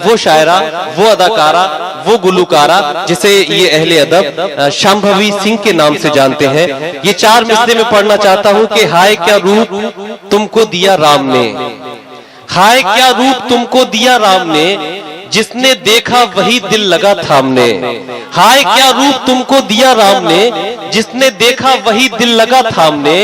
वो शायरा, वो अदाकारा, वो गुलूकारा जिसे ये अहले अदब शांभवी सिंह के नाम से जानते हैं। ये 4 मिसरे में पढ़ना चाहता हूं कि हाय क्या रूप तुमको दिया राम ने, हाय क्या रूप तुमको दिया राम ने, जिसने देखा वही दिल लगा थामने। हाय क्या रूप तुमको दिया राम ने, जिसने देखा वही दिल लगा थामने।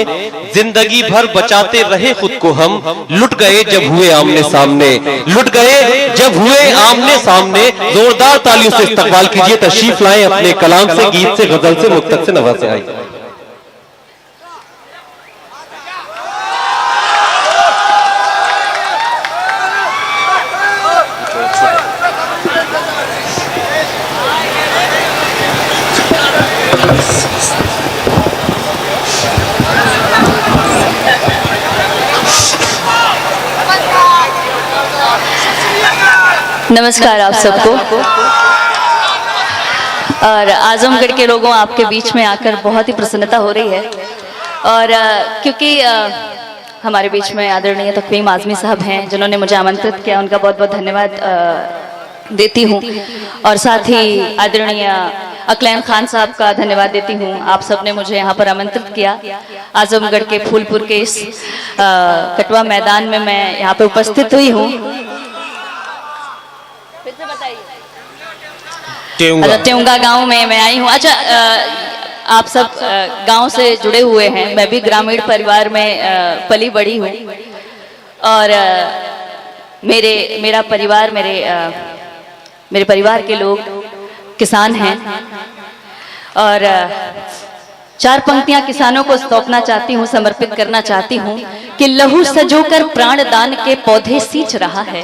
जिंदगी भर बचाते रहे खुद को हम, लुट गए जब हुए आमने सामने, लुट गए जब हुए आमने सामने। जोरदार तालियों से इस्तकबाल कीजिए, तशरीफ लाएं अपने कलाम से, गीत से, गजल से, मुक्तक से, नवा से। आई नमस्कार आप सबको। और आजमगढ़ के लोगों, आपके बीच में आकर बहुत ही प्रसन्नता हो रही है। और क्योंकि हमारे बीच में आदरणीय तकवीम आज़मी साहब हैं जिन्होंने मुझे आमंत्रित किया, उनका बहुत बहुत धन्यवाद देती हूँ। और साथ ही आदरणीय अकलैन खान साहब का धन्यवाद देती हूँ। आप सबने मुझे यहाँ पर आमंत्रित किया। आजमगढ़ के फूलपुर के इस कटवा मैदान में मैं यहाँ पे उपस्थित हुई हूँ। टेउंगा गांव में मैं आई हूँ। अच्छा, आप सब गांव से जुड़े हुए हैं, मैं भी ग्रामीण परिवार में पली बड़ी हूँ। और मेरा परिवार, मेरे परिवार के लोग किसान हैं। और 4 पंक्तियां किसानों को सौंपना चाहती हूँ, समर्पित करना चाहती हूँ कि लहू सजोकर प्राणदान के पौधे सींच रहा है,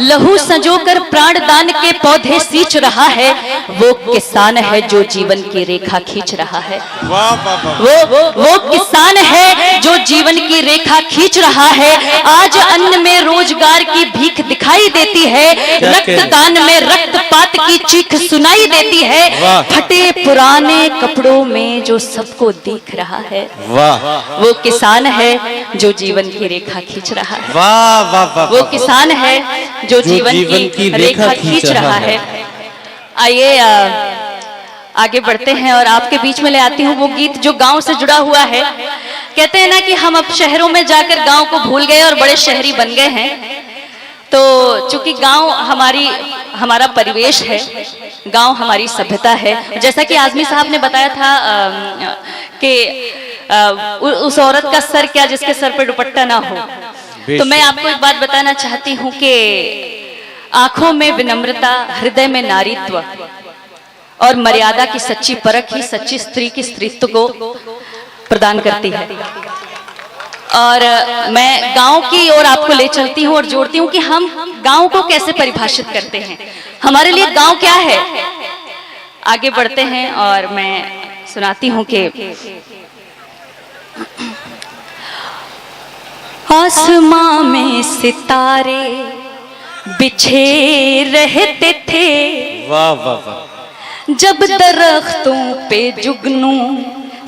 लहू सजोकर प्राणदान के पौधे सींच रहा है। वो किसान है जो जीवन की रेखा खींच रहा है। वो किसान है जो जीवन की रेखा खींच रहा है। आज अन्न में रोजगार की भीख दिखाई देती है, रक्तदान में रक्तपात की चीख सुनाई देती है। फटे पुराने कपड़ों में जो सबको दिख रहा है, वो किसान है जो जीवन की रेखा खींच रहा है। वो किसान है जो जीवन की रेखा खींच रहा है। आइए आगे बढ़ते हैं और आपके बीच में ले आती हूँ वो गीत जो गांव से जुड़ा हुआ है। कहते हैं ना कि हम अब शहरों में जाकर गांव को भूल गए और बड़े शहरी बन गए हैं। तो चूंकि गांव हमारा परिवेश है, गांव हमारी सभ्यता है। जैसा कि आज़मी साहब ने बताया था कि उस औरत का सर क्या जिसके सर पे दुपट्टा ना हो। तो मैं आपको एक बात बताना चाहती हूँ कि आंखों में विनम्रता, हृदय में नारीत्व और मर्यादा की सच्ची परख ही सच्ची स्त्री की स्त्रीत्व को प्रदान करती है। और मैं गांव की ओर आपको ले चलती हूँ और जोड़ती हूँ कि हम गांव को कैसे परिभाषित करते हैं, हमारे लिए गांव क्या है। आगे बढ़ते हैं और मैं सुनाती हूँ कि आसमां में सितारे बिछे रहते थे, वाह वाह वाह, जब दरख्तों पे जुगनू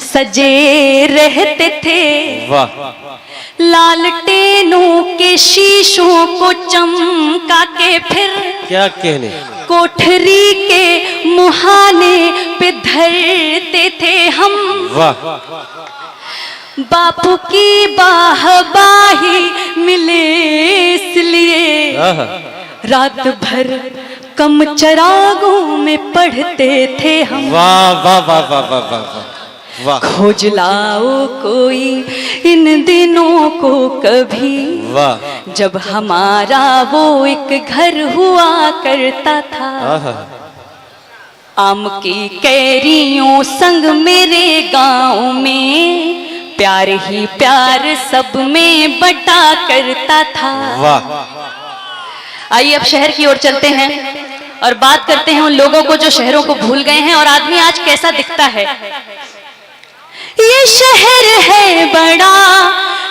सजे रहते थे। वाह, लालटेनों के शीशों को चमका के फिर क्या कहने, कोठरी के मुहाने पे धरते थे हम। वाह, बापू की बाहबाही मिले इसलिए रात भर कम चरागों में पढ़ते थे हम। वाह वाह वाह वाह वाह वाह वाह, खोज लाओ कोई इन दिनों को कभी, वाह, जब हमारा वो एक घर हुआ करता था। आम की कैरियों संग मेरे गांव में प्यार ही प्यार सब में बटा करता था। वाह। आइए अब शहर की ओर चलते हैं और बात करते हैं उन लोगों को जो शहरों को भूल गए हैं और आदमी आज कैसा दिखता है। ये शहर है बड़ा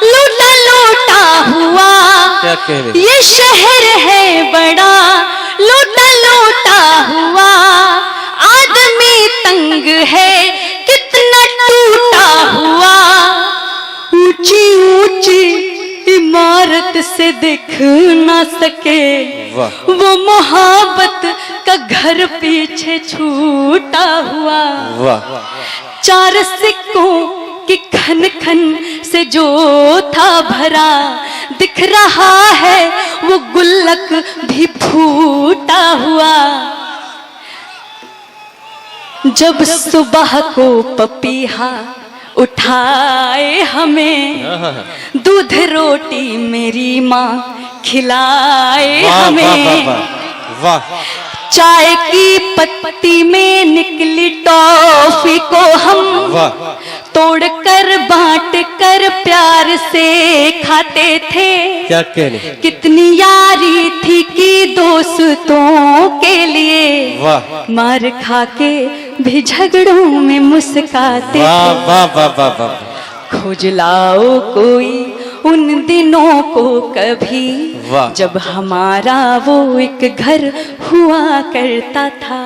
लूटा लूटा हुआ, क्या कह रहे? ये शहर है बड़ा लूटा लूटा हुआ, आदमी तंग है कितना टूटा हुआ, ऊंची ऊंची इमारत चाहत से दिख ना सके, वाह। वो मोहब्बत का घर पीछे छूटा हुआ। वाह। 4 सिक्कों की खन खन से जो था भरा, दिख रहा है वो गुल्लक भी फूटा हुआ। जब सुबह को पपीहा उठाए हमें, दूध रोटी मेरी माँ खिलाए वाह, हमें। वाह, वाह, वाह। चाय की पत्ती में निकली टॉफी को हम वाह। तोड़ कर बांट कर प्यार से खाते थे। क्या कहने। कितनी यारी थी कि दोस्तों के लिए, वाह। मार खा के भी झगड़ों में मुस्काते वाह, थे। वाह, वाह, वाह, वाह। खोज लाओ कोई उन दिनों को कभी, वाह। जब हमारा वो एक घर हुआ करता था।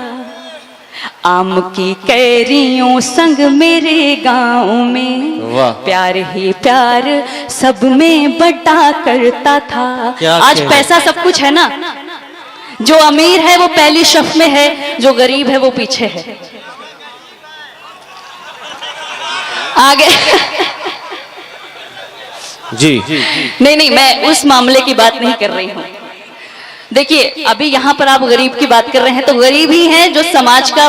आम की कैरियों संग मेरे गांव में, वाह। प्यार ही प्यार सब में बटा करता था। क्या आज कहने। पैसा सब कुछ है ना, जो अमीर है वो पहली शफ में है, जो गरीब है वो पीछे है। आगे जी। नहीं, मैं उस मामले की बात नहीं कर रही हूँ। देखिए, अभी यहाँ पर आप गरीब की बात कर रहे हैं, तो गरीब ही हैं जो समाज का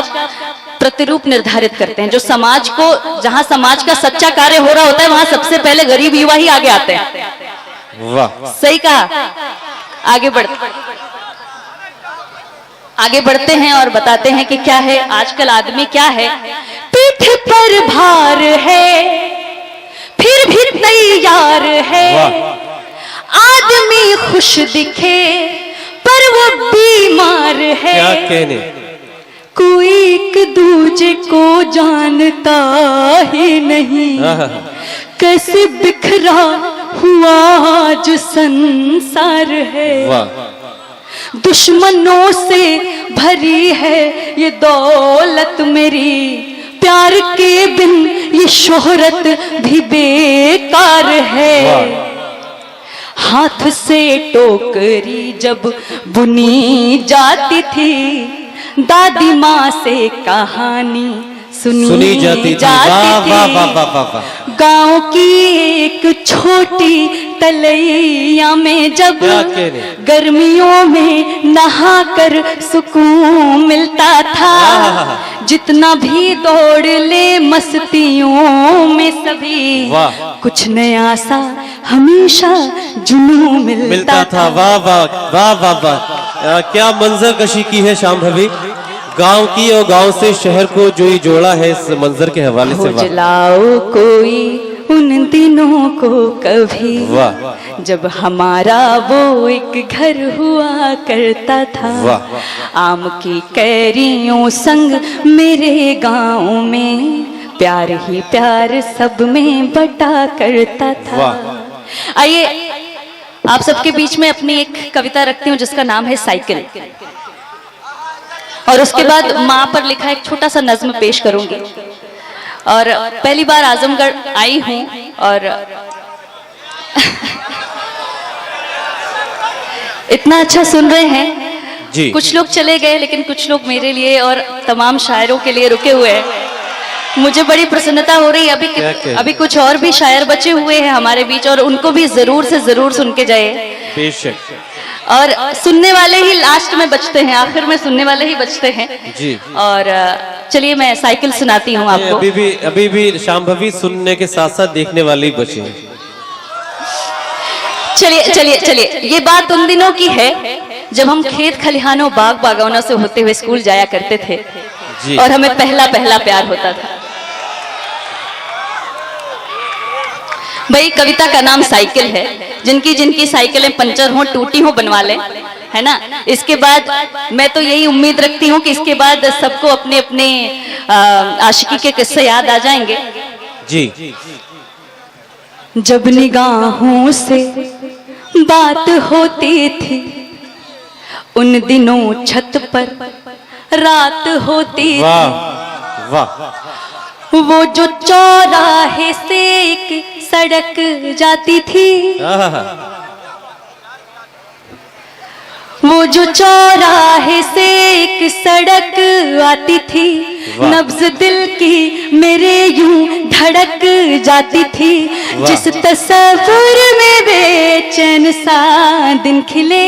प्रतिरूप निर्धारित करते हैं। जो समाज को, जहाँ समाज का सच्चा कार्य हो रहा होता है, वहां सबसे पहले गरीब युवा ही आगे आते हैं। वाह। सही कहा। आगे बढ़ते हैं और बताते हैं कि क्या है आजकल आदमी, क्या है। पीठ पर भार है फिर भी तैयार है, आदमी खुश दिखे पर वो बीमार है। क्या कहने। कोई एक दूजे को जानता ही नहीं, कैसे बिखरा हुआ आज संसार है। वाह। दुश्मनों से भरी है ये दौलत मेरी, प्यार के बिन ये शोहरत भी बेकार है। हाथ से टोकरी जब बुनी जाती थी, दादी माँ से कहानी सुनी जाती थी। गांव की एक छोटी तलैया में जब गर्मियों में नहाकर सुकून मिलता था, जितना भी दौड़ ले मस्तियों में सभी, कुछ नया सा हमेशा जुनून मिलता था। वाह वाह वाह वाह वाह। क्या मंजर कशी की है शांभवी, गांव की और गांव से शहर को जो ही जोड़ा है इस मंजर के हवाले से। खोज लाओ कोई उन दिनों को कभी, वाह। जब हमारा वो एक घर हुआ करता था। वाह। आम की कैरियों संग मेरे गांव में, प्यार ही प्यार सब में बटा करता था। आइए आप सबके बीच में अपनी एक कविता रखती हूँ जिसका नाम है साइकिल, और उसके बाद माँ पर लिखा एक छोटा सा नज्म पेश करूंगी। और पहली बार आजमगढ़ आई हूँ और इतना अच्छा सुन रहे हैं जी। कुछ लोग चले गए लेकिन कुछ लोग मेरे लिए और तमाम शायरों के लिए रुके हुए हैं। मुझे बड़ी प्रसन्नता हो रही है। अभी कुछ और भी शायर बचे हुए हैं हमारे बीच, और उनको भी जरूर से जरूर सुन के जाए। बेशक। और सुनने वाले ही लास्ट में बचते हैं, आखिर में सुनने वाले ही बचते हैं जी। और चलिए मैं साइकिल सुनाती हूँ आपको। अभी भी शांभवी सुनने के साथ साथ देखने वाले ही बचे हैं। चलिए ये बात उन दिनों की है जब हम खेत खलिहानों बाग बागवानों से होते हुए स्कूल जाया करते थे जी। और हमें पहला प्यार होता था। भाई कविता का नाम साइकिल है। जिनकी साइकिलें पंचर हो, टूटी हो, बनवा लें, है ना। इसके बाद मैं तो यही उम्मीद रखती हूँ कि इसके बाद सबको अपने अपने आशिकी के किस्से याद आ जाएंगे जी। जब निगाहों से बात होती थी, उन दिनों छत पर रात होती थी। वाह वाह। वो जो चौराहे से एक सड़क जाती थी, वो जो चौराहे से एक सड़क आती थी, नब्ज दिल की मेरे यूं धड़क जाती थी। जिस तस्वीर में बेचैन सा दिन खिले,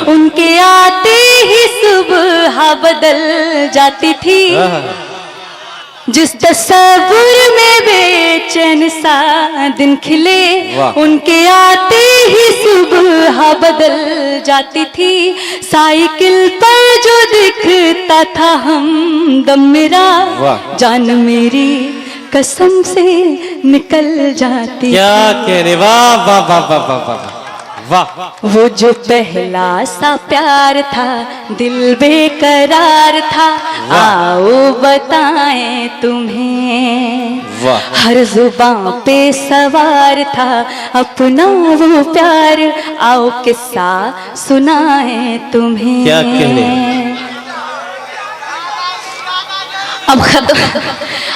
उनके आते ही सुबह बदल जाती थी। जिस तस्वीर में बेचैन सा दिन खिले, उनके आते ही सुबह बदल जाती थी। साइकिल पर जो दिखता था हमदम मेरा, जान मेरी कसम से निकल जाती। क्या कहने, वाह वाह वाह वाह वाह वाह वाह। वो जो पहला सा प्यार था, दिल बेकरार था, आओ बताएं तुम्हें। हर जुबान पे सवार था अपना वो प्यार, आओ किस्सा सुनाएं तुम्हें। क्या कहने।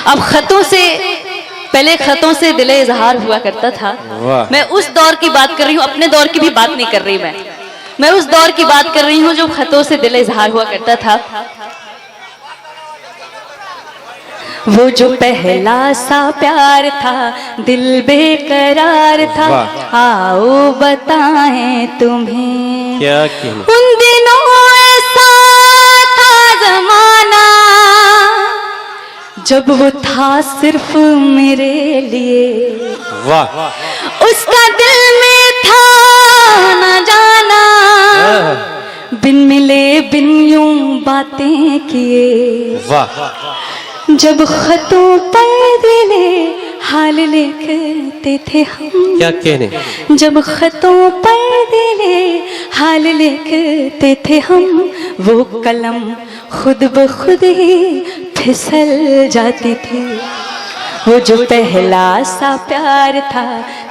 अब खतों से, पहले खतों से दिले इजहार हुआ करता था। मैं उस दौर की बात कर रही हूँ, अपने दौर की भी बात नहीं कर रही मैं उस दौर की बात कर रही हूँ जो खतों से दिले इजहार हुआ करता था। वो जो पहला सा प्यार था, दिल बेकरार था, आओ बताएं तुम्हें। क्या कहने। उन दिनों ऐसा था जमाना, जब वो था सिर्फ मेरे लिए। वाह। उसका दिल में था न जाना, बिन मिले बिन यूं बातें किए। वाह। जब खतों पर दिले हाल लिखते थे हम। क्या कहने। जब खतों पर दिले हाल लिखते थे हम, वो कलम खुद ब खुद ही फिसल जाती थी। वो जो पहला सा प्यार था,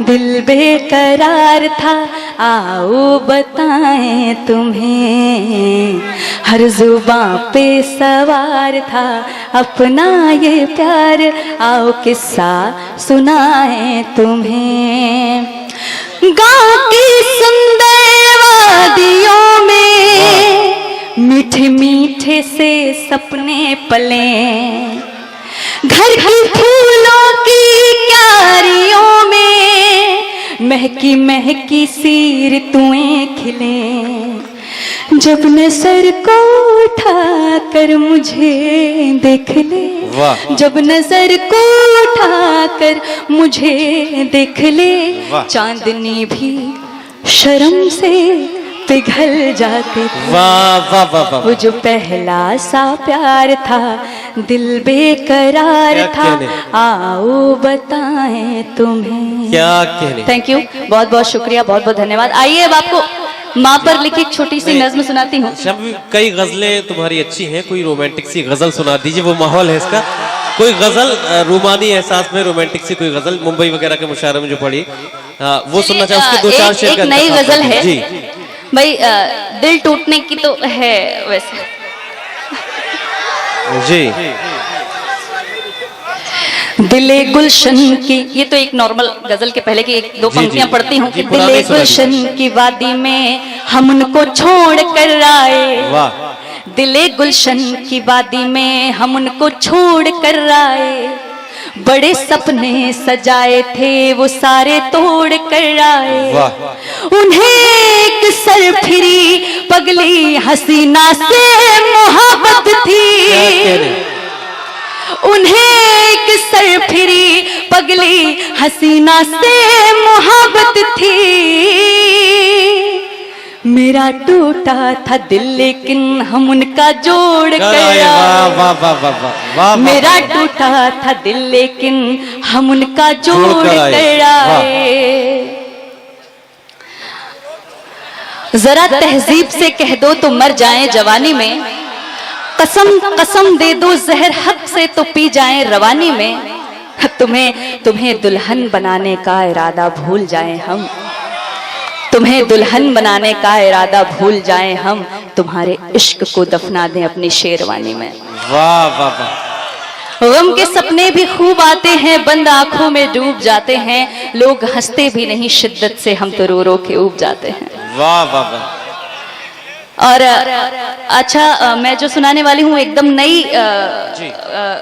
दिल बेकरार था, आओ बताएं तुम्हें। हर जुबां पे सवार था अपना ये प्यार, आओ किस्सा सुनाएं तुम्हें। गाँव की सुंदर वादियों में मीठे मीठे से सपने पले, घर की फूलों की क्यारियों में महकी महकी सी ऋतुएं खिले। जब नजर को उठा कर मुझे देख ले, जब नजर को उठा कर मुझे देख ले, चांदनी भी शर्म से पिघल जाती थी। वाह वाह वाह वाह। वो जो पहला सा प्यार था, दिल बेकरार था, आओ बताएं तुम्हें। क्या कहने। थैंक यू, बहुत बहुत शुक्रिया, बहुत बहुत धन्यवाद। आइए अब आपको माँ पर लिखी एक छोटी सी नज्म सुनाती हूँ। कई गजलें तुम्हारी अच्छी हैं, कोई रोमांटिक सी गजल सुना दीजिए, वो माहौल है इसका। कोई गजल रूमानी एहसास में रोमांटिक सी कोई गजल मुंबई वगैरह के मुशायरे में जो पड़ी, वो सुनना चाहे, उसके दो चार शेर। एक नई गजल है जी भाई, दिल टूटने की तो है वैसे जी। दिले गुलशन की, ये तो एक नॉर्मल गजल के पहले की एक दो पंक्तियां पढ़ती हूँ कि दिले गुलशन की वादी में हम उनको छोड़ कर आए। वाह। दिले गुलशन की वादी में हम उनको छोड़ कर आए, बड़े सपने सजाए थे वो सारे तोड़ कर आए। उन्हें एक सरफिरी पगली हसीना से मोहब्बत थी, उन्हें एक सरफिरी पगली हसीना से मोहब्बत थी। मेरा टूटा था दिल लेकिन हम उनका जोड़ कर आए। मेरा टूटा था दिल लेकिन हम उनका जोड़ कर आए। जरा तहजीब से कह दो तो मर जाएं जवानी में, कसम कसम दे दो जहर हक से तो पी जाएं रवानी में। तुम्हें दुल्हन बनाने का इरादा भूल जाएं हम, तुम्हें दुल्हन बनाने का इरादा भूल जाएं हम, तुम्हारे इश्क को दफना दें अपनी शेरवानी में। वाह वाह वाह। गम के सपने भी खूब आते हैं, बंद आंखों में डूब जाते हैं, लोग हंसते भी नहीं शिद्दत से, हम तो रो रो के ऊब जाते हैं। वाह वाह वाह। और अच्छा, मैं जो सुनाने वाली हूँ एकदम नई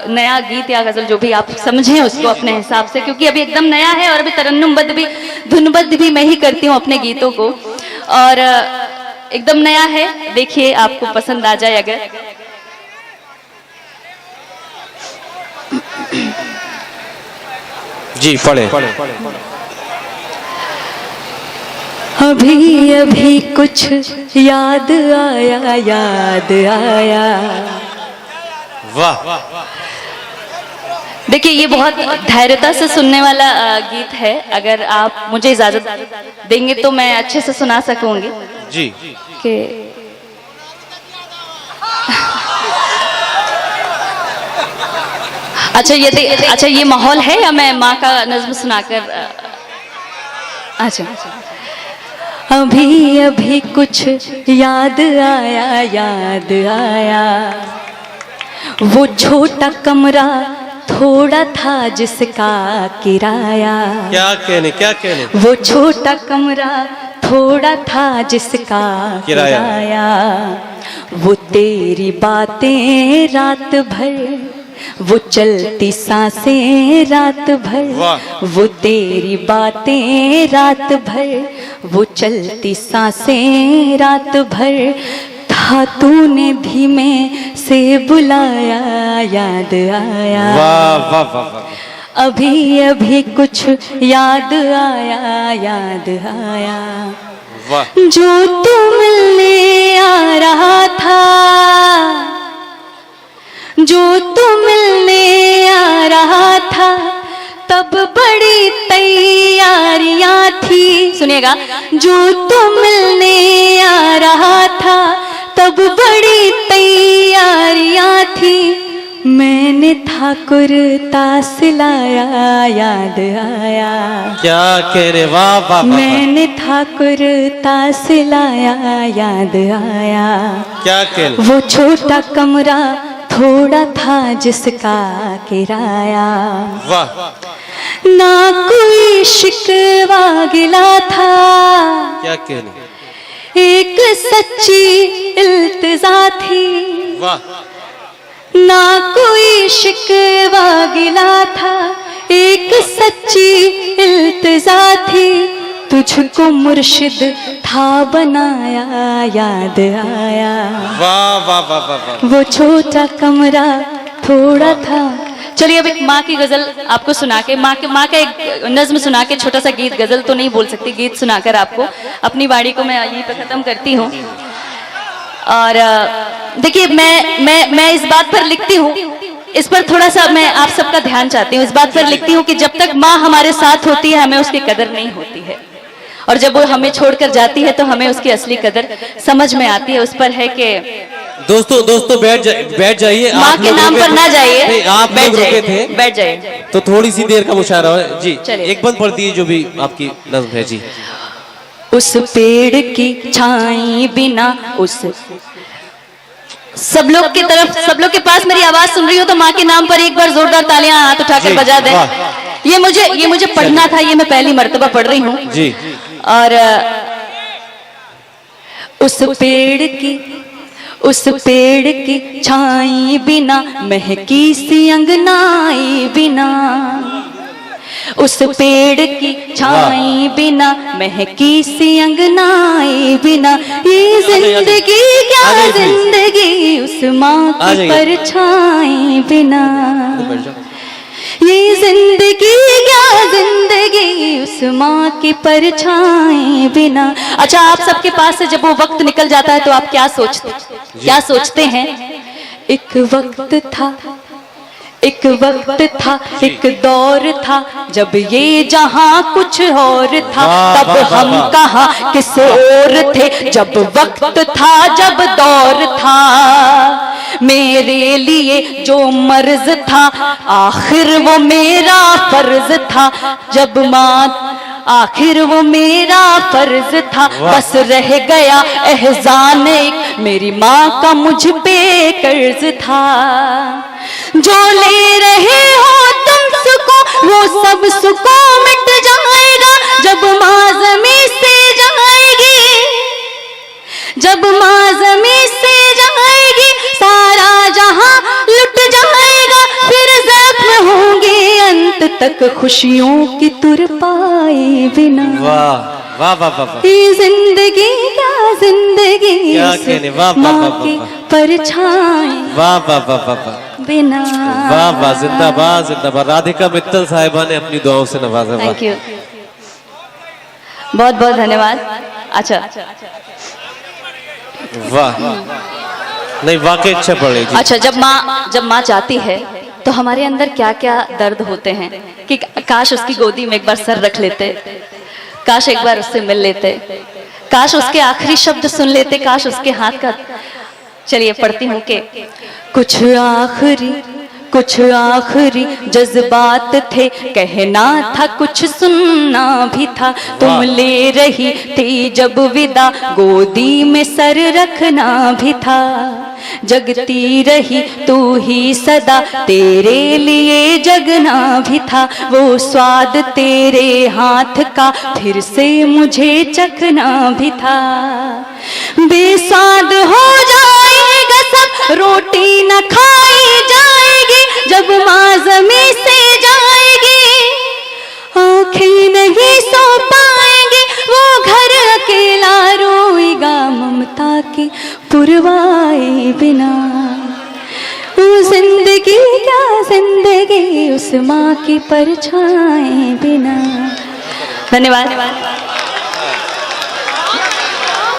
नया गीत या गजल, जो भी आप समझें उसको अपने हिसाब से, क्योंकि अभी एकदम नया है और अभी तरन्नुमबद्ध भी, धुनबद्ध भी मैं ही करती हूँ अपने गीतों को, और एकदम नया है। देखिए आपको पसंद आ जाए अगर। जी पढ़े। अभी अभी कुछ याद आया, याद आया। वाह। देखिए ये बहुत धैर्यता से सुनने वाला गीत है। अगर आप मुझे इजाजत देंगे तो मैं अच्छे से सुना सकूंगी जी कि अच्छा ये माहौल है या मैं माँ का नज्म सुनाकर? अच्छा, अभी अभी कुछ याद आया, याद आया। वो छोटा कमरा थोड़ा था जिसका किराया। क्या कहने वो छोटा कमरा थोड़ा था जिसका किराया। वो तेरी बातें रात भर, वो चलती सांसें रात भर। वो तेरी बातें रात भर, वो चलती सांसें रात भर। था तूने धीमे से बुलाया, याद आया। वाह वाह वाह। अभी अभी कुछ याद आया, याद आया। वाह। जो तू मिलने आ रहा था, जो तू मिलने आ रहा था, तब बड़ी तैयारियां थी। सुनिएगा, जो तू मिलने आ रहा था तब बड़ी तैयारियां थी। मैंने था कुर्ता सिलाया, याद आया। क्या कह रहे, वाह वाह। मैंने था कुर्ता सिलाया, याद आया। क्या कह रहे। वो छोटा कमरा थोड़ा था जिसका किराया। वाह। ना कोई शिकवा गिला था, क्या कह रहे। एक सच्ची इल्तिजा थी। वाह। ना कोई शिकवा गिला था, एक सच्ची इल्तिजा थी। तुझको मुर्शिद था बनाया, याद आया। वाह वाह वाह वाह। वो छोटा कमरा थोड़ा था। चलिए अब एक माँ की गजल आपको सुना के, माँ का एक नज्म सुना के, छोटा सा गीत, गजल तो नहीं बोल सकती, गीत सुनाकर आपको अपनी वाणी को मैं यहीं पे खत्म करती हूँ। और देखिए मैं इस बात पर लिखती हूँ, इस पर थोड़ा सा मैं आप सबका ध्यान चाहती हूँ। इस बात पर लिखती हूँ कि जब तक माँ हमारे साथ होती है हमें उसकी कदर नहीं होती है, और जब वो हमें छोड़कर जाती है तो हमें उसकी असली कदर समझ में आती है। उस पर है कि दोस्तों बैठ जाइए। माँ के नाम पर ना जाइए, आप बैठ रुके थे, जाइए, बैठ जाइए। तो थोड़ी सी देर का मुशायरा है जी। चलिए। एक बंद पढ़ दिए जो भी आपकी नज्म है जी। उस पेड़ की छाई बिना, उस सब लोग की तरफ, सब लोग के पास मेरी आवाज सुन रही हो तो माँ के नाम पर एक बार जोरदार तालियां हाथ उठाकर जी, बजा दें। वाह। ये मुझे पढ़ना था, ये मैं पहली मर्तबा पढ़ रही हूँ जी। और उस पेड़ की छाई बिना, महकी सी अंगनाई बिना। उस पेड़ की छाई बिना, महकी सी अंगनाई बिना। ये जिंदगी क्या जिंदगी उस माँ की परछाई बिना। ये जिंदगी क्या जिंदगी उस माँ की परछाई बिना। अच्छा, आप सबके पास से जब वो वक्त निकल जाता है तो आप क्या सोचते हैं? एक वक्त था, एक दौर था, जब ये जहां कुछ और था, तब हम कहाँ किस और थे। जब वक्त था, जब दौर था, मेरे लिए जो मर्ज था, आखिर वो मेरा फर्ज था। जब माँ, आखिर वो मेरा फर्ज था। बस रह गया एहसान एक, मेरी माँ का मुझ पे कर्ज था। जो ले रहे हो तुम सुको, वो सब सुको मिट जाएगा जब माँ ज़मीं से जाएगी। जब माँ ज़मीं से जाएगी सारा जहां लुट जाएगा, फिर जख्म होंगे अंत तक खुशियों की तुर पाए बिना। वाह वाह वाह वाह, ये जिंदगी क्या जिंदगी, क्या उस कहने, वाह वाह माँ वाह की वाह, परछाई वाह वाह वाह वाह वाह, बिना। वाह वाह, जिंदाबाद जिंदाबाद। राधिका मित्तल साहिबा ने अपनी दुआओं से नवाजा। वाह थैंक यू, बहुत बहुत धन्यवाद। अच्छा वाह, नहीं वाकई अच्छा पढ़े जी। अच्छा, जब माँ जाती है तो हमारे अंदर क्या क्या दर्द होते हैं कि काश उसकी गोदी में एक बार सर रख लेते, काश एक बार उससे मिल लेते, काश उसके आखिरी शब्द सुन लेते, काश उसके हाथ का। चलिए पढ़ती हूँ कि कुछ आखिरी जज्बात थे, कहना था कुछ सुनना भी था, तुम ले रही थी जब विदा, गोदी में सर रखना भी था, जगती रही तू ही सदा, तेरे लिए जगना भी था, वो स्वाद तेरे हाथ का फिर से मुझे चखना भी था, बेस्वाद हो जाएगा सब, रोटी न खाई जाएगी, जब माँ ज़मीं से जाएगी, आँखें नहीं सो पाएंगी, वो घर अकेला रोएगा, ममता की पुरवाए बिना। वो जिंदगी क्या जिंदगी, उस माँ की परछाई बिना। धन्यवाद।